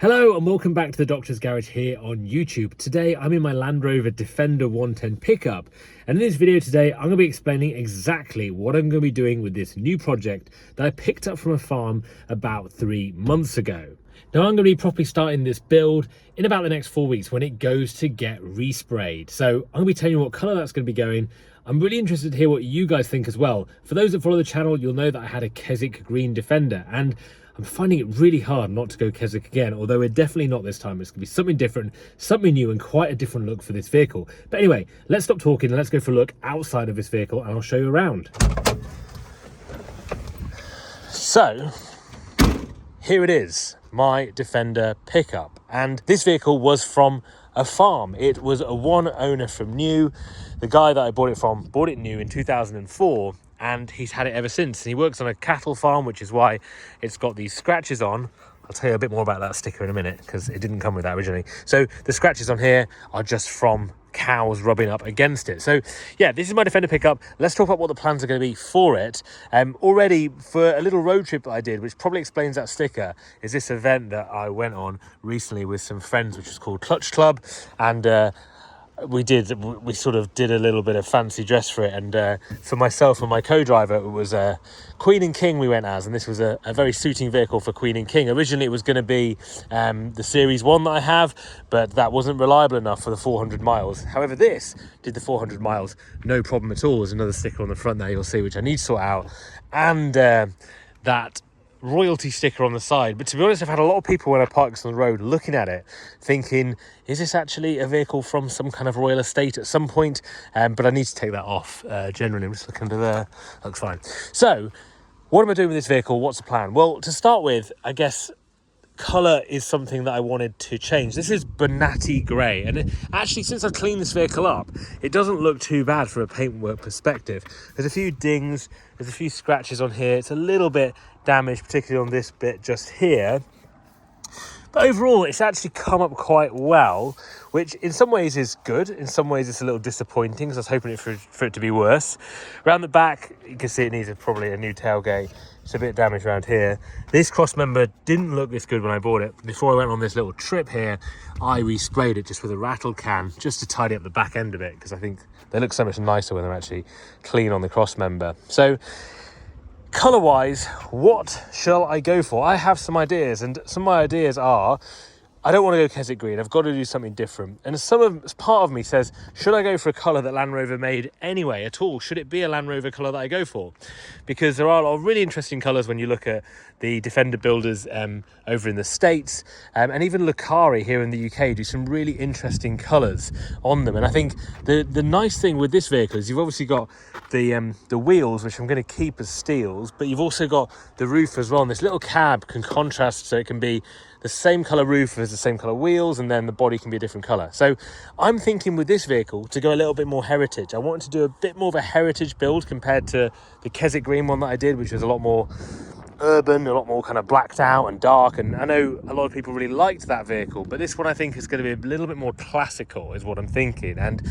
Hello and welcome back to the Doctor's Garage here on YouTube. Today I'm in my Land Rover Defender 110 pickup, and in this video today I'm going to be explaining exactly what I'm going to be doing with this new project that I picked up from a farm about 3 months ago. Now I'm going to be properly starting this build in about the next 4 weeks when it goes to get resprayed. So I'm going to be telling you what colour that's going to be going. I'm really interested to hear what you guys think as well. For those that follow the channel, you'll know that I had a Keswick Green Defender, and I'm finding it really hard not to go Keswick again, although we're definitely not this time. It's going to be something different, something new, and quite a different look for this vehicle. But anyway, let's stop talking and let's go for a look outside of this vehicle and I'll show you around. So, here it is, my Defender pickup. And this vehicle was from a farm. It was a one owner from new. The guy that I bought it from bought it new in 2004. And he's had it ever since. And he works on a cattle farm, which is why it's got these scratches on. I'll tell you a bit more about that sticker in a minute because it didn't come with that originally. So the scratches on here are just from cows rubbing up against it. So yeah, this is my Defender pickup. Let's talk about what the plans are going to be for it. Already for a little road trip that I did, which probably explains that sticker, is this event that I went on recently with some friends, which is called Clutch Club. And we sort of did a little bit of fancy dress for it, and for myself and my co-driver it was Queen and King we went as, and this was a very suiting vehicle for Queen and King. Originally it was going to be the Series 1 that I have, but that wasn't reliable enough for the 400 miles. However, this did the 400 miles no problem at all. There's another sticker on the front there you'll see, which I need to sort out, and that royalty sticker on the side. But to be honest, I've had a lot of people when I park this on the road looking at it thinking, is this actually a vehicle from some kind of royal estate at some point? But I need to take that off. Generally, I'm just looking under there. Looks fine. So what am I doing with this vehicle? What's the plan? Well, to start with, I guess colour is something that I wanted to change. This is Bonatti grey, and actually since I've cleaned this vehicle up, it doesn't look too bad from a paintwork perspective. There's a few dings, there's a few scratches on here, it's a little bit damaged, particularly on this bit just here. But overall, it's actually come up quite well, which in some ways is good. In some ways, it's a little disappointing because I was hoping for it to be worse. Around the back, you can see it needs probably a new tailgate. It's a bit damaged around here. This cross member didn't look this good when I bought it. Before I went on this little trip here, I resprayed it just with a rattle can just to tidy up the back end of it, because I think they look so much nicer when they're actually clean on the cross member. So colour-wise, what shall I go for? I have some ideas, and some of my ideas are, I don't want to go Keswick Green. I've got to do something different. And part of me says, should I go for a colour that Land Rover made anyway at all? Should it be a Land Rover colour that I go for? Because there are a lot of really interesting colours when you look at the Defender builders over in the States, and even Lucari here in the UK do some really interesting colours on them. And I think the nice thing with this vehicle is you've obviously got the wheels, which I'm going to keep as steels, but you've also got the roof as well. And this little cab can contrast, so it can be the same colour roof as the same colour wheels, and then the body can be a different colour. So I'm thinking with this vehicle to go a little bit more heritage. I wanted to do a bit more of a heritage build compared to the Keswick Green one that I did, which was a lot more urban, a lot more kind of blacked out and dark. And I know a lot of people really liked that vehicle, but this one I think is going to be a little bit more classical is what I'm thinking. And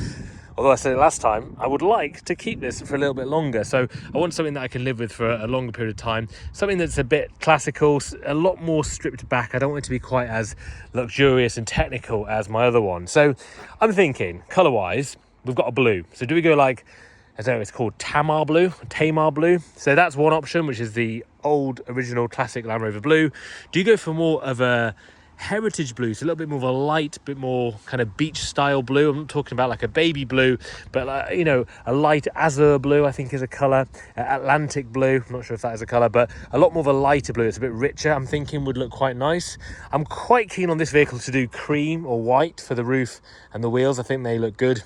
although I said it last time, I would like to keep this for a little bit longer. So I want something that I can live with for a longer period of time. Something that's a bit classical, a lot more stripped back. I don't want it to be quite as luxurious and technical as my other one. So I'm thinking, colour-wise, we've got a blue. So do we go like, I don't know, it's called Tamar blue. So that's one option, which is the old original classic Land Rover blue. Do you go for more of a heritage blue, so a little bit more of a light, bit more kind of beach style blue? I'm not talking about like a baby blue, but you know, a light azure blue I think is a colour. Atlantic blue, I'm not sure if that is a colour, but a lot more of a lighter blue. It's a bit richer, I'm thinking would look quite nice. I'm quite keen on this vehicle to do cream or white for the roof and the wheels. I think they look good.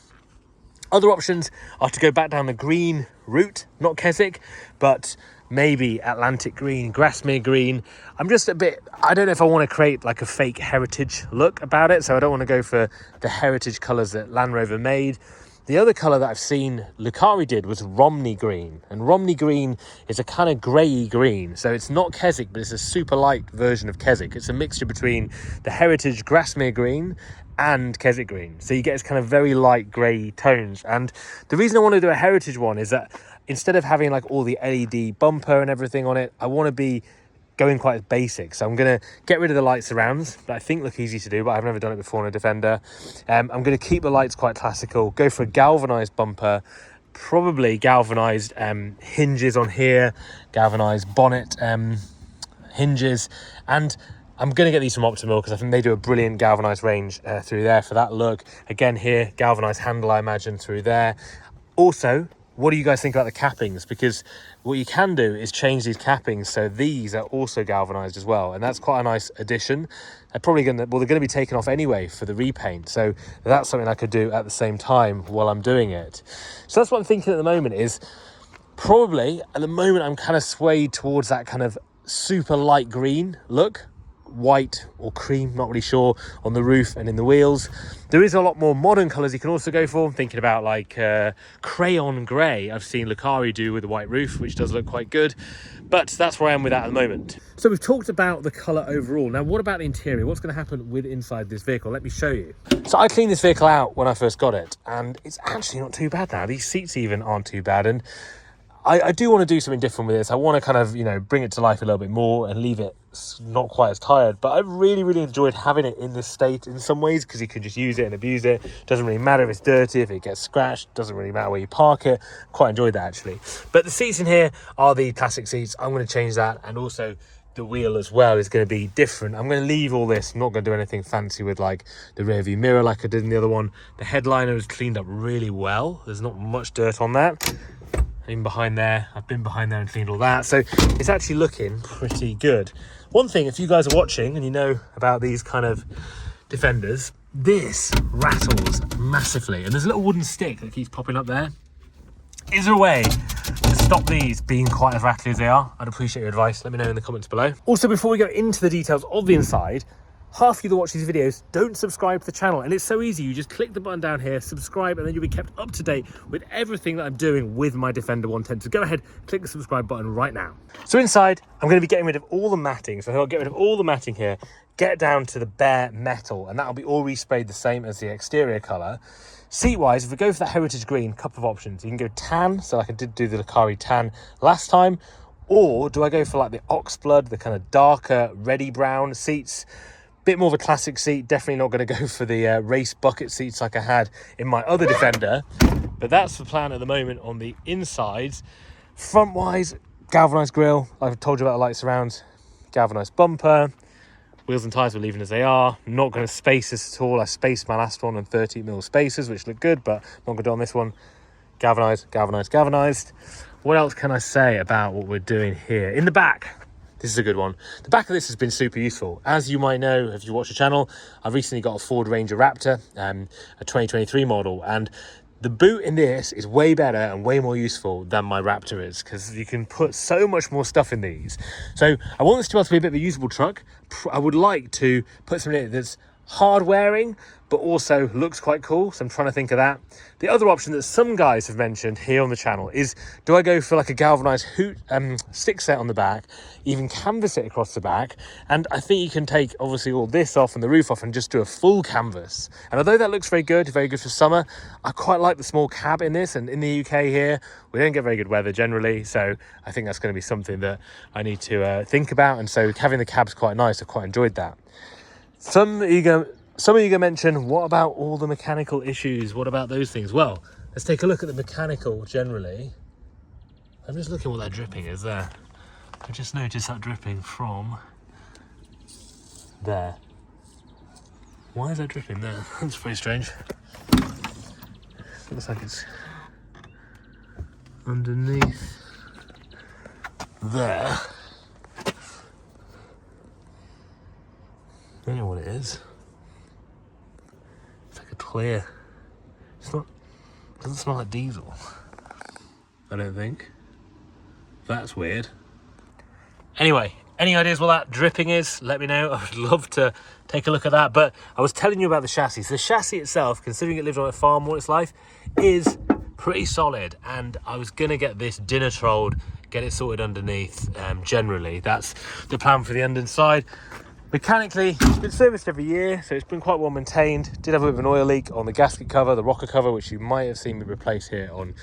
Other options are to go back down the green route, not Keswick, but maybe Atlantic green, Grasmere green. I'm just a bit, I don't know if I want to create like a fake heritage look about it, so I don't want to go for the heritage colours that Land Rover made. The other colour that I've seen Lucari did was Romney green, and Romney green is a kind of grey green, so it's not Keswick, but it's a super light version of Keswick. It's a mixture between the heritage Grasmere green and Keswick green, so you get this kind of very light grey tones. And the reason I want to do a heritage one is that instead of having like all the LED bumper and everything on it, I want to be going quite basic. So I'm going to get rid of the light surrounds that I think look easy to do, but I've never done it before in a Defender. I'm going to keep the lights quite classical, go for a galvanized bumper, probably galvanized hinges on here, galvanized bonnet hinges, and I'm going to get these from Optimal because I think they do a brilliant galvanized range through there for that look. Again here, galvanized handle I imagine through there. Also, what do you guys think about the cappings? Because what you can do is change these cappings so these are also galvanized as well, and that's quite a nice addition. They're probably going to, well, they're going to be taken off anyway for the repaint, so that's something I could do at the same time while I'm doing it. So that's what I'm thinking at the moment. Is probably at the moment I'm kind of swayed towards that kind of super light green look, white or cream, not really sure, on the roof and in the wheels. There is a lot more modern colours you can also go for. I'm thinking about like crayon grey. I've seen Lucari do with the white roof, which does look quite good, but that's where I am with that at the moment. So we've talked about the colour overall. Now what about the interior? What's going to happen with inside this vehicle? Let me show you. So I cleaned this vehicle out when I first got it, and it's actually not too bad now. These seats even aren't too bad, and I do want to do something different with this. I want to kind of, you know, bring it to life a little bit more and leave it not quite as tired. But I've really enjoyed having it in this state in some ways, because you can just use it and abuse it. Doesn't really matter if it's dirty, if it gets scratched. Doesn't really matter where you park it. Quite enjoyed that actually. But the seats in here are the classic seats. I'm going to change that, and also the wheel as well is going to be different. I'm going to leave all this. I'm not going to do anything fancy with like the rear view mirror like I did in the other one. The headliner is cleaned up really well. There's not much dirt on that. Even behind there, I've been behind there and cleaned all that, so it's actually looking pretty good. One thing, if you guys are watching and you know about these kind of Defenders, this rattles massively, and there's a little wooden stick that keeps popping up there. Is there a way to stop these being quite as rattly as they are? I'd appreciate your advice. Let me know in the comments below. Also, before we go into the details of the inside, half of you that watch these videos don't subscribe to the channel, and it's so easy. You just click the button down here, subscribe, and then you'll be kept up to date with everything that I'm doing with my Defender 110. So go ahead, click the subscribe button right now. So inside, I'm going to be getting rid of all the matting. So I'll get rid of all the matting here, get down to the bare metal, and that'll be all resprayed the same as the exterior colour. Seat-wise, if we go for that heritage green, couple of options. You can go tan, so like I did do the Lucari tan last time, or do I go for like the oxblood, the kind of darker reddy brown seats? Bit more of a classic seat. Definitely not going to go for the race bucket seats like I had in my other Defender, but that's the plan at the moment on the insides. Front wise, galvanized grille, I've told you about the light surrounds, galvanized bumper, wheels and tires we're leaving as they are. I'm not going to space this at all. I spaced my last one on 30mm spacers, which look good, but not going to do on this one. Galvanized. What else can I say about what we're doing here in the back? This is a good one. The back of this has been super useful. As you might know, if you watch the channel, I've recently got a Ford Ranger Raptor, a 2023 model, and the boot in this is way better and way more useful than my Raptor is, because you can put so much more stuff in these. So I want this to be able to be a bit of a usable truck. I would like to put something in it that's hard wearing, but also looks quite cool. So I'm trying to think of that. The other option that some guys have mentioned here on the channel is, do I go for like a galvanized stick set on the back, even canvas it across the back? And I think you can take obviously all this off and the roof off and just do a full canvas. And although that looks very good for summer, I quite like the small cab in this. And in the UK here, we don't get very good weather generally, so I think that's going to be something that I need to think about. And so having the cab's quite nice. I quite enjoyed that. Some of you going to mention, what about all the mechanical issues? What about those things? Well, let's take a look at the mechanical generally. I'm just looking what that dripping is there. I just noticed that dripping from there. Why is that dripping there? That's pretty strange. Looks like it's underneath there. I don't know what it is. It's like a clear. It's not. It doesn't smell like diesel. I don't think. That's weird. Anyway, any ideas what that dripping is? Let me know. I would love to take a look at that. But I was telling you about the chassis. So the chassis itself, considering it lived on a farm all its life, is pretty solid. And I was gonna get this dinner trolled, get it sorted underneath. Generally, that's the plan for the underside. Mechanically, it's been serviced every year, so it's been quite well maintained. Did have a bit of an oil leak on the gasket cover, the rocker cover, which you might have seen me replace here on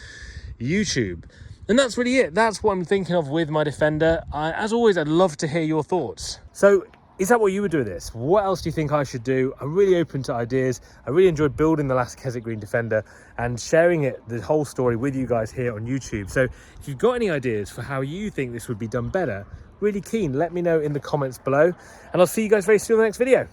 YouTube. And that's really it. That's what I'm thinking of with my Defender. As always, I'd love to hear your thoughts. So is that what you would do with this? What else do you think I should do? I'm really open to ideas. I really enjoyed building the last Keswick Green Defender and sharing the whole story with you guys here on YouTube. So if you've got any ideas for how you think this would be done better, really keen, let me know in the comments below. And I'll see you guys very soon in the next video.